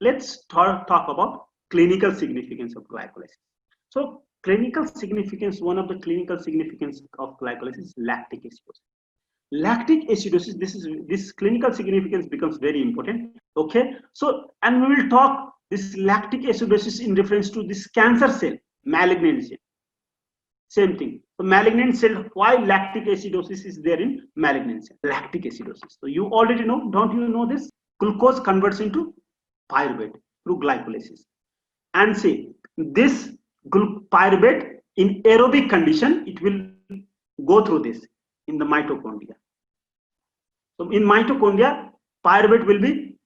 let's talk about clinical significance of glycolysis. So clinical significance, one of the clinical significance of glycolysis is lactic acidosis. Lactic acidosis, this clinical significance becomes very important. Okay, so and we will talk this lactic acidosis in reference to this cancer cell, malignant cell. Same thing. So malignant cell, why lactic acidosis is there in malignant cell? Lactic acidosis. So you already know, don't you know this? Glucose converts into pyruvate through glycolysis. And see, this pyruvate in aerobic condition, it will go through this in the mitochondria. So in mitochondria, pyruvate will be,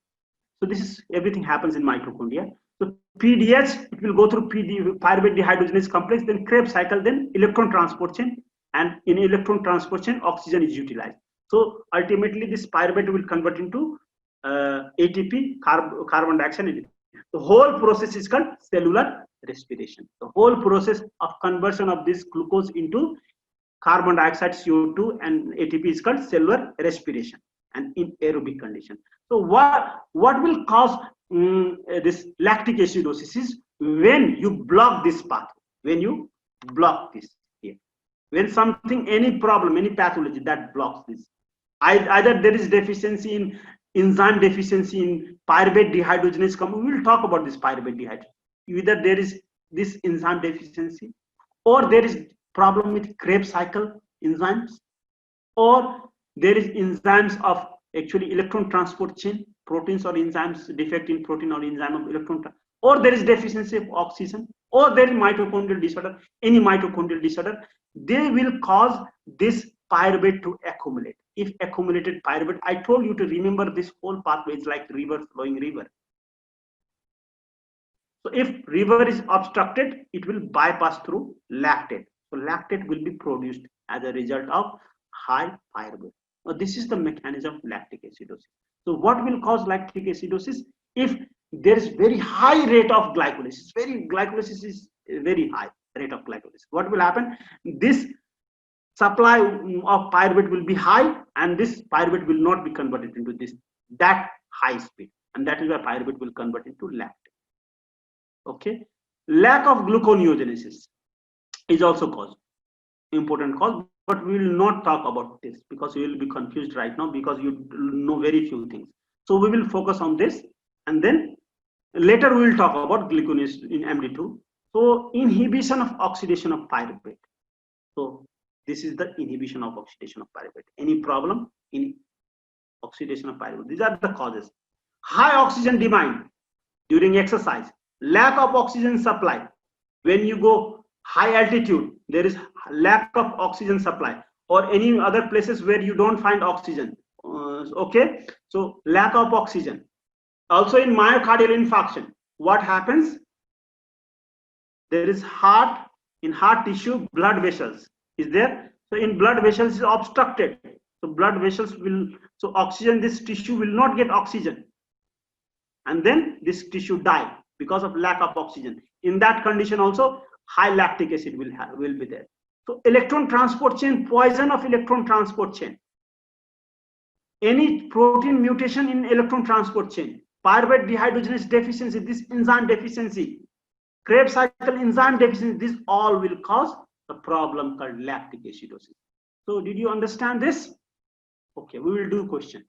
so this is everything happens in mitochondria. So PDH, it will go through pyruvate dehydrogenase complex, then Krebs cycle, then electron transport chain, and in electron transport chain, oxygen is utilized. So ultimately, this pyruvate will convert into ATP, carbon dioxide. The whole process is called cellular respiration. The whole process of conversion of this glucose into carbon dioxide, CO2, and ATP is called cellular respiration, and in aerobic condition. So what will cause this lactic acidosis is when you block this path, when you block this here, when something, any problem, any pathology that blocks this, either there is deficiency in enzyme deficiency in pyruvate dehydrogenase. We will talk about this pyruvate dehydrogenase. Either there is this enzyme deficiency, or there is problem with Krebs cycle enzymes, or there is enzymes of actually electron transport chain, proteins or enzymes, defect in protein or enzyme of electron, or there is deficiency of oxygen, or there is mitochondrial disorder, any mitochondrial disorder, they will cause this pyruvate to accumulate. If accumulated pyruvate, I told you to remember this whole pathway is like river, flowing river. So if river is obstructed, it will bypass through lactate. So lactate will be produced as a result of high pyruvate. So this is the mechanism of lactic acidosis. So what will cause lactic acidosis? If there is very high rate of glycolysis, glycolysis is very high rate of glycolysis. What will happen? This supply of pyruvate will be high, and this pyruvate will not be converted into that high speed, and that is why pyruvate will convert into lactate. Okay, lack of gluconeogenesis is also cause, important cause, but we will not talk about this because you will be confused right now because you know very few things. So we will focus on this, and then later we will talk about gluconeogenesis in MD2. So inhibition of oxidation of pyruvate. So this is the inhibition of oxidation of pyruvate. Any problem in oxidation of pyruvate? These are the causes. High oxygen demand during exercise, lack of oxygen supply. When you go high altitude, there is lack of oxygen supply, or any other places where you don't find oxygen. Okay, so lack of oxygen. Also in myocardial infarction, what happens? There is in heart tissue, blood vessels is there. So in blood vessels is obstructed. So blood vessels will, so oxygen, this tissue will not get oxygen, and then this tissue die because of lack of oxygen. In that condition also, high lactic acid will be there. So electron transport chain, poison of electron transport chain. Any protein mutation in electron transport chain, pyruvate dehydrogenase deficiency, this enzyme deficiency, Krebs cycle enzyme deficiency, this all will cause a problem called lactic acidosis. So did you understand this? Okay, we will do question.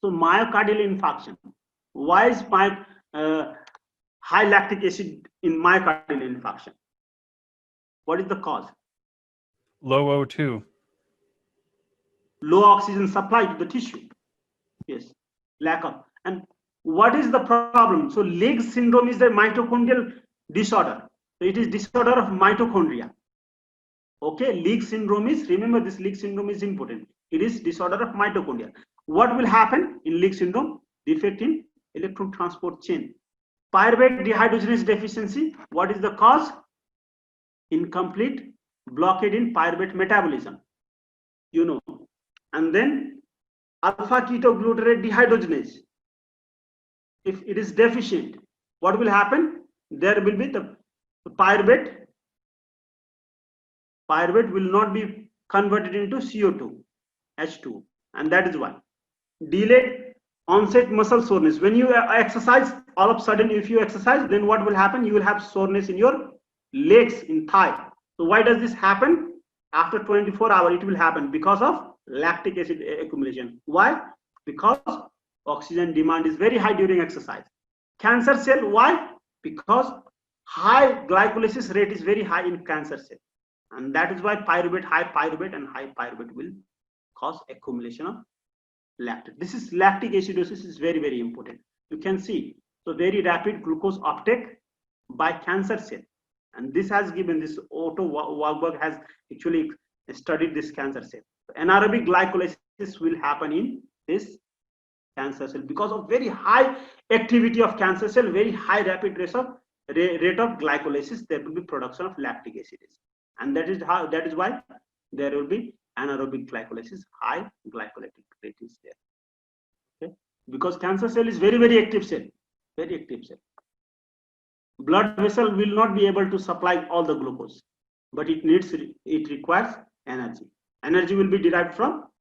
So myocardial infarction. Why is high lactic acid in myocardial infarction? What is the cause? Low O2. Low oxygen supply to the tissue. Yes, lack of. And what is the problem? So Leigh syndrome is the mitochondrial disorder. So it is disorder of mitochondria. Okay, Leigh syndrome is, remember this Leigh syndrome is important. It is disorder of mitochondria. What will happen in Leigh syndrome? Defect in electron transport chain. Pyruvate dehydrogenase deficiency, what is the cause? Incomplete blockade in pyruvate metabolism, you know. And then alpha ketoglutarate dehydrogenase, if it is deficient, what will happen? There will be the pyruvate will not be converted into CO2, H2, and that is why delayed onset muscle soreness. When you exercise, all of a sudden, if you exercise, then what will happen? You will have soreness in your legs, in thigh. So why does this happen? After 24 hours, it will happen because of lactic acid accumulation. Why? Because oxygen demand is very high during exercise. Cancer cell, why? Because high glycolysis rate is very high in cancer cell. And that is why pyruvate, high pyruvate will cause accumulation of lactic. This is lactic acidosis is very, very important. You can see, so very rapid glucose uptake by cancer cell. And this has given, this Otto Warburg has actually studied this cancer cell. Anaerobic glycolysis will happen in this cancer cell because of very high activity of cancer cell, very high rapid rate of glycolysis. There will be production of lactic acid, and that is why there will be anaerobic glycolysis, high glycolytic rate is there. Okay, because cancer cell is very, very active cell, very active cell. Blood vessel will not be able to supply all the glucose, but it requires energy. Energy will be derived from